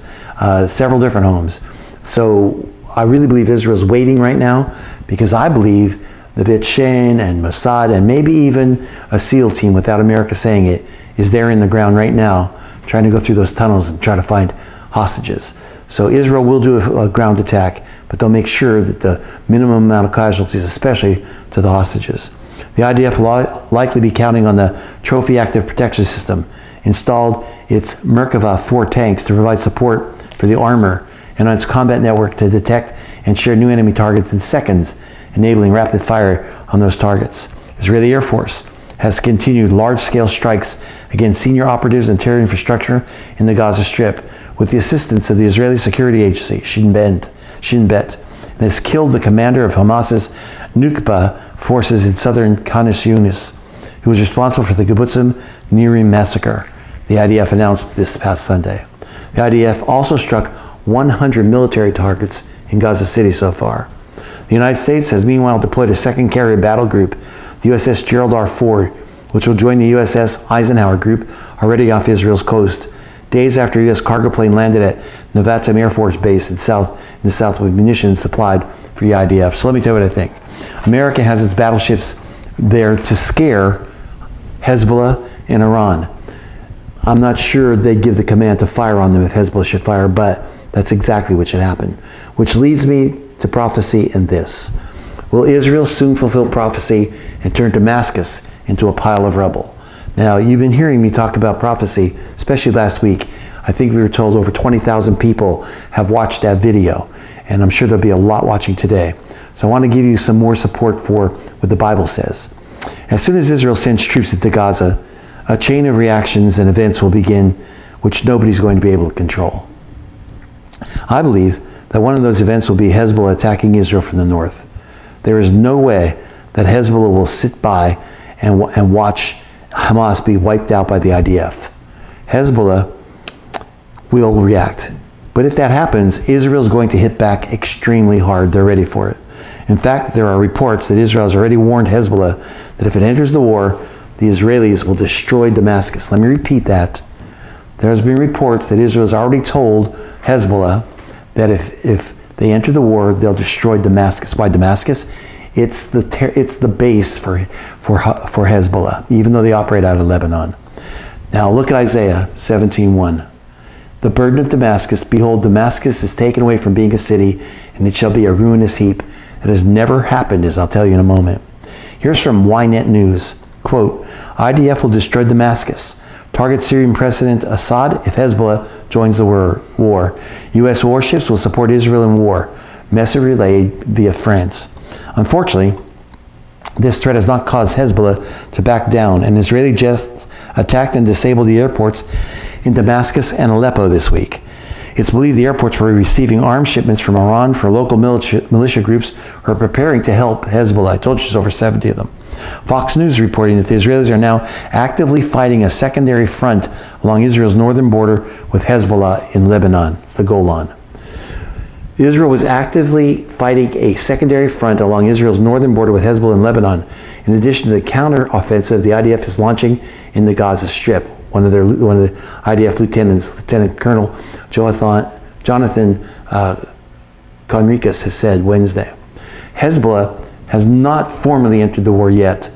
several different homes. So I really believe Israel's waiting right now, because I believe the Bet Shen and Mossad and maybe even a SEAL team, without America saying it, is there in the ground right now trying to go through those tunnels and try to find hostages. So Israel will do a ground attack, but they'll make sure that the minimum amount of casualties, especially to the hostages. The IDF will likely be counting on the Trophy Active Protection System, installed its Merkava 4 tanks to provide support for the armor, and on its combat network to detect and share new enemy targets in seconds, enabling rapid fire on those targets. Israeli Air Force has continued large-scale strikes against senior operatives and terror infrastructure in the Gaza Strip with the assistance of the Israeli security agency, Shin Bet, and has killed the commander of Hamas's Nukba forces in southern Khanis Yunis, who was responsible for the Kibbutzim Nirim massacre, the IDF announced this past Sunday. The IDF also struck 100 military targets in Gaza City so far. The United States has meanwhile deployed a second carrier battle group, the USS Gerald R. Ford, which will join the USS Eisenhower group already off Israel's coast, days after a U.S. cargo plane landed at Nevatim Air Force Base in the south with munitions supplied for the IDF. So let me tell you what I think. America has its battleships there to scare Hezbollah and Iran. I'm not sure they'd give the command to fire on them if Hezbollah should fire, but that's exactly what should happen. Which leads me to prophecy in this. Will Israel soon fulfill prophecy and turn Damascus into a pile of rubble? Now, you've been hearing me talk about prophecy, especially last week. I think we were told over 20,000 people have watched that video, and I'm sure there'll be a lot watching today. So I want to give you some more support for what the Bible says. As soon as Israel sends troops into Gaza, a chain of reactions and events will begin which nobody's going to be able to control. I believe that one of those events will be Hezbollah attacking Israel from the north. There is no way that Hezbollah will sit by and watch Hamas be wiped out by the IDF. Hezbollah will react. But if that happens, Israel is going to hit back extremely hard. They're ready for it. In fact, there are reports that Israel has already warned Hezbollah that if it enters the war, the Israelis will destroy Damascus. Let me repeat that. There's been reports that Israel has already told Hezbollah that if they enter the war, they'll destroy Damascus. Why Damascus? It's the base for Hezbollah, even though they operate out of Lebanon. Now look at Isaiah 17:1. The burden of Damascus, behold, Damascus is taken away from being a city, and it shall be a ruinous heap. It has never happened, as I'll tell you in a moment. Here's from Ynet News. Quote, IDF will destroy Damascus. Target Syrian President Assad if Hezbollah joins the war. U.S. warships will support Israel in war. Message relayed via France. Unfortunately, this threat has not caused Hezbollah to back down, and Israeli jets attacked and disabled the airports in Damascus and Aleppo this week. It's believed the airports were receiving arms shipments from Iran for local militia groups who are preparing to help Hezbollah. I told you there's over 70 of them. Fox News reporting that the Israelis are now actively fighting a secondary front along Israel's northern border with Hezbollah in Lebanon. It's the Golan. Israel was actively fighting a secondary front along Israel's northern border with Hezbollah in Lebanon. In addition to the counter-offensive the IDF is launching in the Gaza Strip. One of the IDF lieutenants, Lieutenant Colonel Jonathan Conricus, has said Wednesday. Hezbollah has not formally entered the war yet.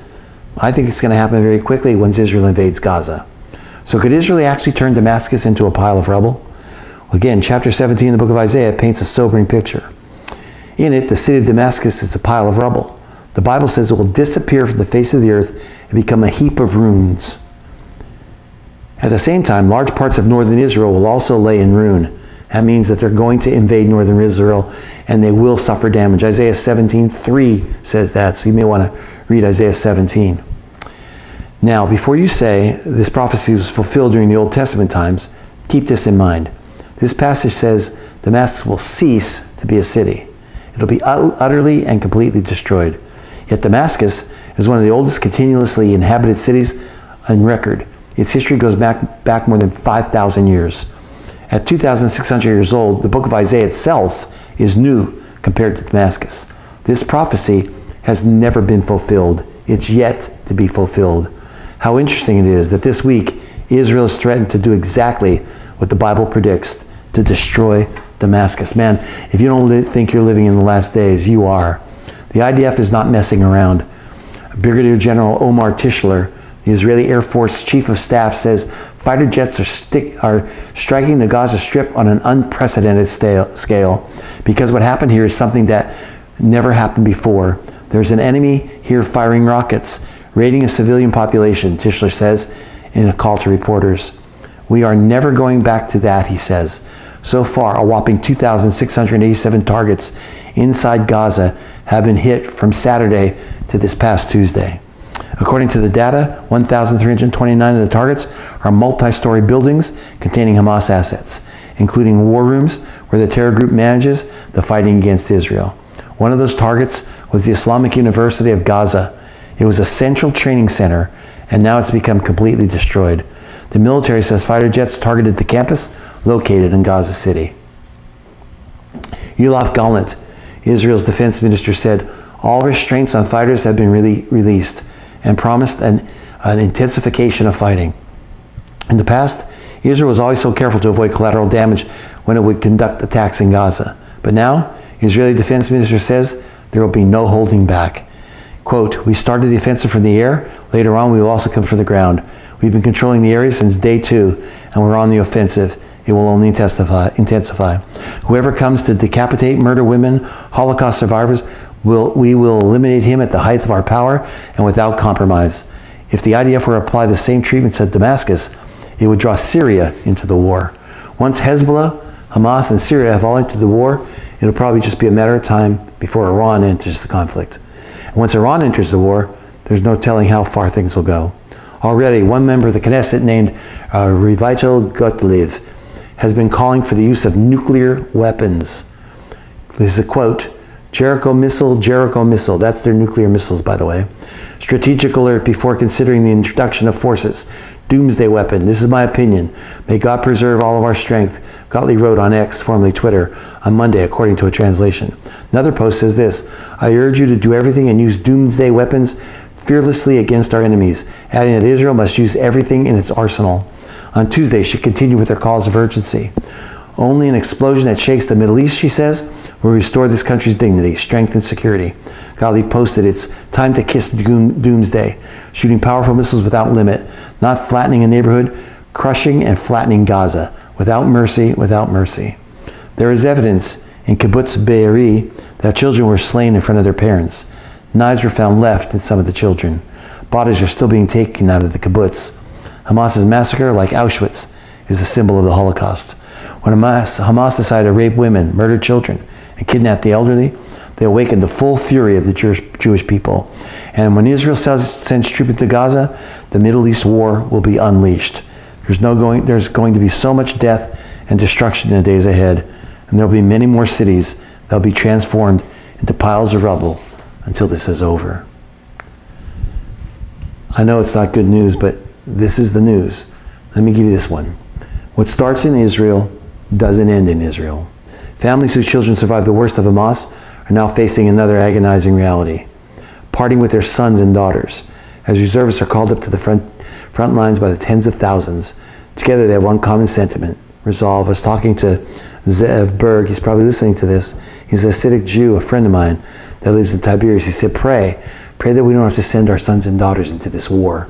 I think it's going to happen very quickly once Israel invades Gaza. So could Israel actually turn Damascus into a pile of rubble? Again, chapter 17 in the book of Isaiah paints a sobering picture. In it, the city of Damascus is a pile of rubble. The Bible says it will disappear from the face of the earth and become a heap of ruins. At the same time, large parts of northern Israel will also lay in ruin. That means that they're going to invade northern Israel and they will suffer damage. Isaiah 17:3 says that, so you may want to read Isaiah 17. Now, before you say this prophecy was fulfilled during the Old Testament times, keep this in mind. This passage says Damascus will cease to be a city. It'll be utterly and completely destroyed. Yet Damascus is one of the oldest continuously inhabited cities on record. Its history goes back more than 5,000 years. At 2,600 years old, the book of Isaiah itself is new compared to Damascus. This prophecy has never been fulfilled. It's yet to be fulfilled. How interesting it is that this week, Israel is threatened to do exactly what the Bible predicts, to destroy Damascus. Man, if you don't think you're living in the last days, you are. The IDF is not messing around. Brigadier General Omar Tischler, the Israeli Air Force Chief of Staff, says fighter jets are striking the Gaza Strip on an unprecedented scale because what happened here is something that never happened before. There's an enemy here firing rockets, raiding a civilian population, Tischler says in a call to reporters. We are never going back to that, he says. So far, a whopping 2,687 targets inside Gaza have been hit from Saturday to this past Tuesday. According to the data, 1,329 of the targets are multi-story buildings containing Hamas assets, including war rooms where the terror group manages the fighting against Israel. One of those targets was the Islamic University of Gaza. It was a central training center, and now it's become completely destroyed. The military says fighter jets targeted the campus located in Gaza City. Yoav Gallant, Israel's defense minister, said all restraints on fighters have been released and promised an intensification of fighting. In the past, Israel was always so careful to avoid collateral damage when it would conduct attacks in Gaza. But now, Israeli defense minister says there will be no holding back. Quote, we started the offensive from the air. Later on, we will also come from the ground. We've been controlling the area since day 2, and we're on the offensive. It will only intensify. Whoever comes to decapitate, murder women, Holocaust survivors, we will eliminate him at the height of our power and without compromise. If the IDF were to apply the same treatments at Damascus, it would draw Syria into the war. Once Hezbollah, Hamas, and Syria have all entered the war, it'll probably just be a matter of time before Iran enters the conflict. And once Iran enters the war, there's no telling how far things will go. Already, one member of the Knesset named Revital Gottlieb has been calling for the use of nuclear weapons. This is a quote, Jericho missile. That's their nuclear missiles, by the way. Strategic alert before considering the introduction of forces. Doomsday weapon. This is my opinion. May God preserve all of our strength. Gottlieb wrote on X, formerly Twitter, on Monday, according to a translation. Another post says this, I urge you to do everything and use doomsday weapons fearlessly against our enemies, adding that Israel must use everything in its arsenal. On Tuesday, she continued with her calls of urgency. Only an explosion that shakes the Middle East, she says, will restore this country's dignity, strength, and security. Ghaly posted, "It's time to kiss doomsday, shooting powerful missiles without limit, not flattening a neighborhood, crushing and flattening Gaza, without mercy, without mercy." There is evidence in Kibbutz Be'eri that children were slain in front of their parents. Knives were found left in some of the children. Bodies are still being taken out of the kibbutz. Hamas's massacre, like Auschwitz, is a symbol of the Holocaust. When Hamas decided to rape women, murder children, and kidnap the elderly, they awakened the full fury of the Jewish people. And when Israel sends troops into Gaza, the Middle East war will be unleashed. There's going to be so much death and destruction in the days ahead, and there'll be many more cities that'll be transformed into piles of rubble until this is over. I know it's not good news, but this is the news. Let me give you this one. What starts in Israel doesn't end in Israel. Families whose children survived the worst of Hamas are now facing another agonizing reality, parting with their sons and daughters, as reservists are called up to the front lines by the tens of thousands. Together they have one common sentiment, resolve. I was talking to Zev Berg, he's probably listening to this. He's a Hasidic Jew, a friend of mine that lives in Tiberias. He said, pray that we don't have to send our sons and daughters into this war.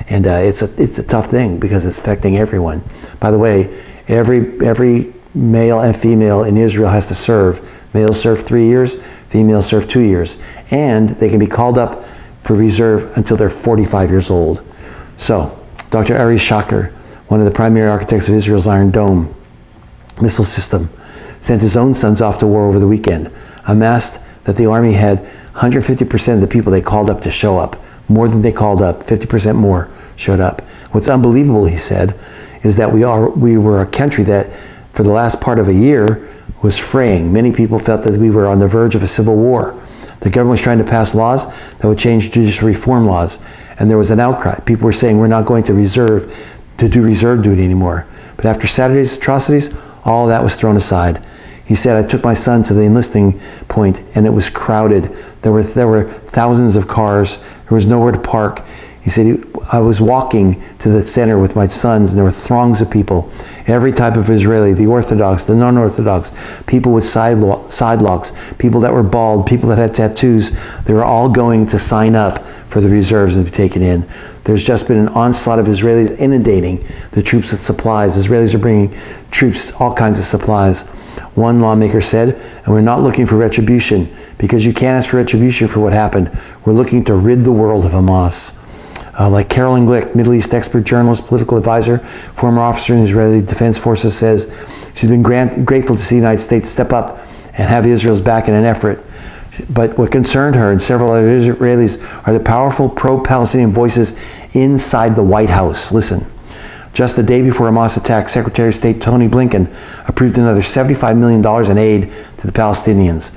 And it's a tough thing because it's affecting everyone. By the way, every male and female in Israel has to serve. Males serve 3 years, females serve 2 years. And they can be called up for reserve until they're 45 years old. So, Dr. Ari Shaker, one of the primary architects of Israel's Iron Dome missile system, sent his own sons off to war over the weekend, amassed that the Army had 150% of the people they called up to show up. More than they called up, 50% more showed up. What's unbelievable, he said, is that we were a country that for the last part of a year was fraying. Many people felt that we were on the verge of a civil war. The government was trying to pass laws that would change judicial reform laws, and there was an outcry. People were saying we're not going to do reserve duty anymore. But after Saturday's atrocities, all of that was thrown aside. He said, I took my son to the enlisting point and it was crowded. There were thousands of cars. There was nowhere to park. He said, I was walking to the center with my sons and there were throngs of people. Every type of Israeli, the Orthodox, the non-Orthodox, people with side locks, people that were bald, people that had tattoos. They were all going to sign up for the reserves and be taken in. There's just been an onslaught of Israelis inundating the troops with supplies. Israelis are bringing troops all kinds of supplies. One lawmaker said, and we're not looking for retribution because you can't ask for retribution for what happened. We're looking to rid the world of Hamas. Like Carolyn Glick, Middle East expert, journalist, political advisor, former officer in the Israeli Defense Forces, says she's been grateful to see the United States step up and have Israel's back in an effort. But what concerned her and several other Israelis are the powerful pro-Palestinian voices inside the White House. Listen. Just the day before Hamas attack, Secretary of State Tony Blinken approved another $75 million in aid to the Palestinians.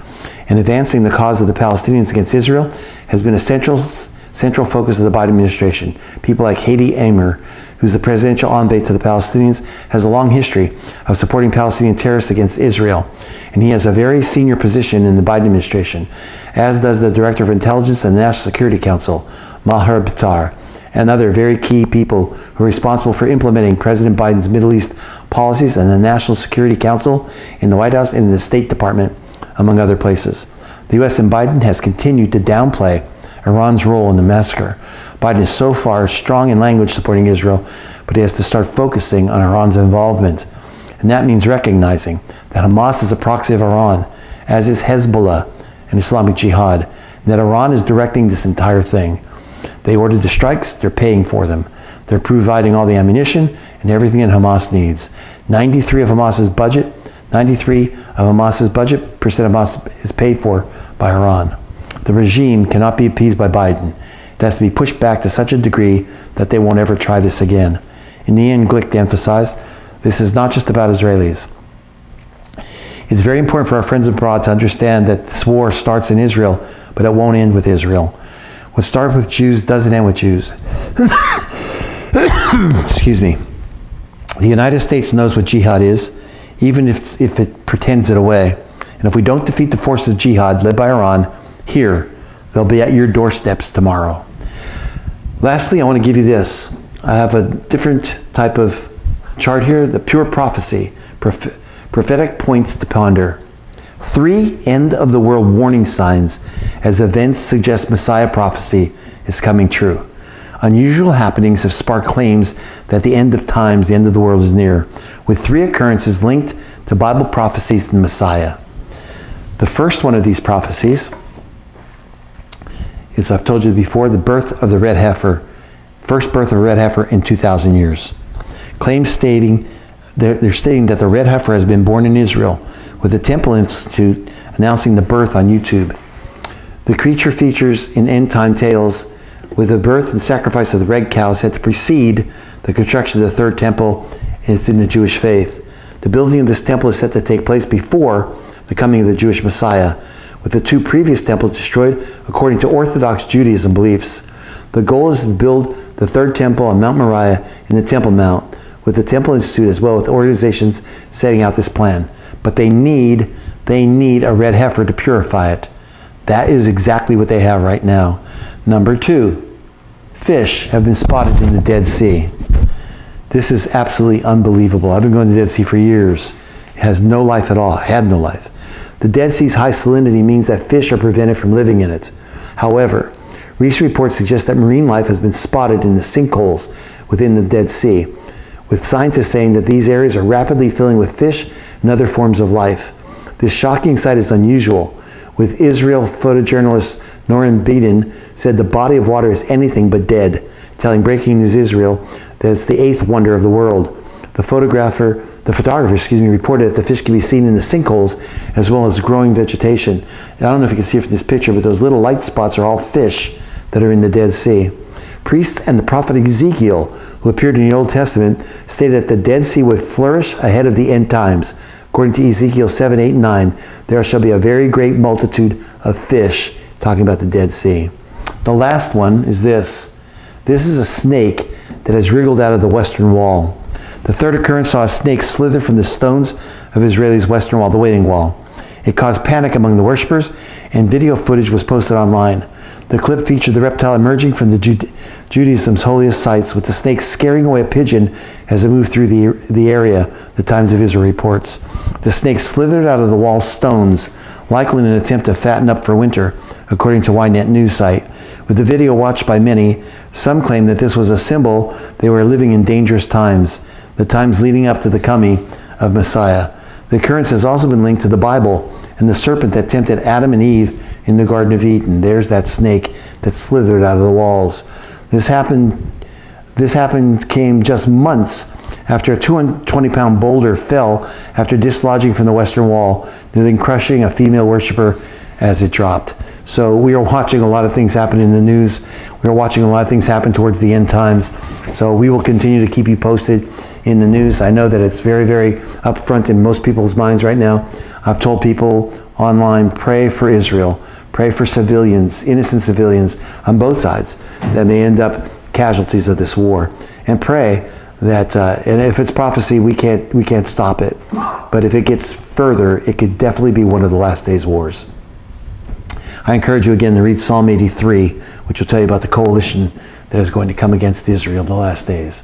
And advancing the cause of the Palestinians against Israel has been a central focus of the Biden administration. People like Hadi Amir, who's the presidential envoy to the Palestinians, has a long history of supporting Palestinian terrorists against Israel. And he has a very senior position in the Biden administration, as does the Director of Intelligence and the National Security Council, Maher Bitar, and other very key people who are responsible for implementing President Biden's Middle East policies and the National Security Council in the White House and in the State Department, among other places. The U.S. and Biden has continued to downplay Iran's role in the massacre. Biden is so far strong in language supporting Israel, but he has to start focusing on Iran's involvement. And that means recognizing that Hamas is a proxy of Iran, as is Hezbollah and Islamic Jihad, and that Iran is directing this entire thing. They ordered the strikes, they're paying for them. They're providing all the ammunition and everything that Hamas needs. 93% of Hamas's budget percent of Hamas is paid for by Iran. The regime cannot be appeased by Biden. It has to be pushed back to such a degree that they won't ever try this again. In the end, Glick emphasized, this is not just about Israelis. It's very important for our friends abroad to understand that this war starts in Israel, but it won't end with Israel. What started with Jews doesn't end with Jews. Excuse me. The United States knows what jihad is, even if it pretends it away. And if we don't defeat the forces of jihad led by Iran, here, they'll be at your doorsteps tomorrow. Lastly, I want to give you this. I have a different type of chart here, the pure prophecy, prophetic points to ponder. 3 end-of-the-world warning signs as events suggest Messiah prophecy is coming true. Unusual happenings have sparked claims that the end of times, the end of the world is near, with 3 occurrences linked to Bible prophecies and Messiah. The first one of these prophecies is, I've told you before, the birth of the red heifer, first birth of a red heifer in 2,000 years. Claims stating, they're stating that the red heifer has been born in Israel, with the Temple Institute announcing the birth on YouTube. The creature features in end-time tales with the birth and sacrifice of the red cow said to precede the construction of the third temple. It's in the Jewish faith. The building of this temple is set to take place before the coming of the Jewish Messiah, with the 2 previous temples destroyed according to Orthodox Judaism beliefs. The goal is to build the third temple on Mount Moriah in the Temple Mount, with the Temple Institute as well with organizations setting out this plan. But they need a red heifer to purify it. That is exactly what they have right now. Number 2, fish have been spotted in the Dead Sea. This is absolutely unbelievable. I've been going to the Dead Sea for years. It has no life at all, had no life. The Dead Sea's high salinity means that fish are prevented from living in it. However, recent reports suggest that marine life has been spotted in the sinkholes within the Dead Sea, with scientists saying that these areas are rapidly filling with fish and other forms of life. This shocking sight is unusual, with Israel photojournalist Noren Beedon said the body of water is anything but dead, telling Breaking News Israel that it's the 8th wonder of the world. The photographer reported that the fish can be seen in the sinkholes as well as growing vegetation. I don't know if you can see it from this picture, but those little light spots are all fish that are in the Dead Sea. Priests and the prophet Ezekiel, who appeared in the Old Testament, stated that the Dead Sea would flourish ahead of the end times. According to Ezekiel 7, 8, and 9, there shall be a very great multitude of fish, talking about the Dead Sea. The last one is this. This is a snake that has wriggled out of the western wall. The third occurrence saw a snake slither from the stones of Israel's western wall, the Wailing Wall. It caused panic among the worshippers, and video footage was posted online. The clip featured the reptile emerging from Judaism's holiest sites, with the snake scaring away a pigeon as it moved through the area, the Times of Israel reports. The snake slithered out of the wall's stones, likely in an attempt to fatten up for winter, according to Ynet news site. With the video watched by many, some claim that this was a symbol they were living in dangerous times, the times leading up to the coming of Messiah. The occurrence has also been linked to the Bible and the serpent that tempted Adam and Eve in the Garden of Eden. There's that snake that slithered out of the walls. This came just months after a 220-pound boulder fell after dislodging from the western wall, nearly crushing a female worshiper as it dropped. So we are watching a lot of things happen in the news. We are watching a lot of things happen towards the end times. So we will continue to keep you posted in the news. I know that it's very, very upfront in most people's minds right now. I've told people online, pray for Israel. Pray for civilians, innocent civilians on both sides that may end up casualties of this war. And pray that, and if it's prophecy, we can't stop it. But if it gets further, it could definitely be one of the last days' wars. I encourage you again to read Psalm 83, which will tell you about the coalition that is going to come against Israel in the last days.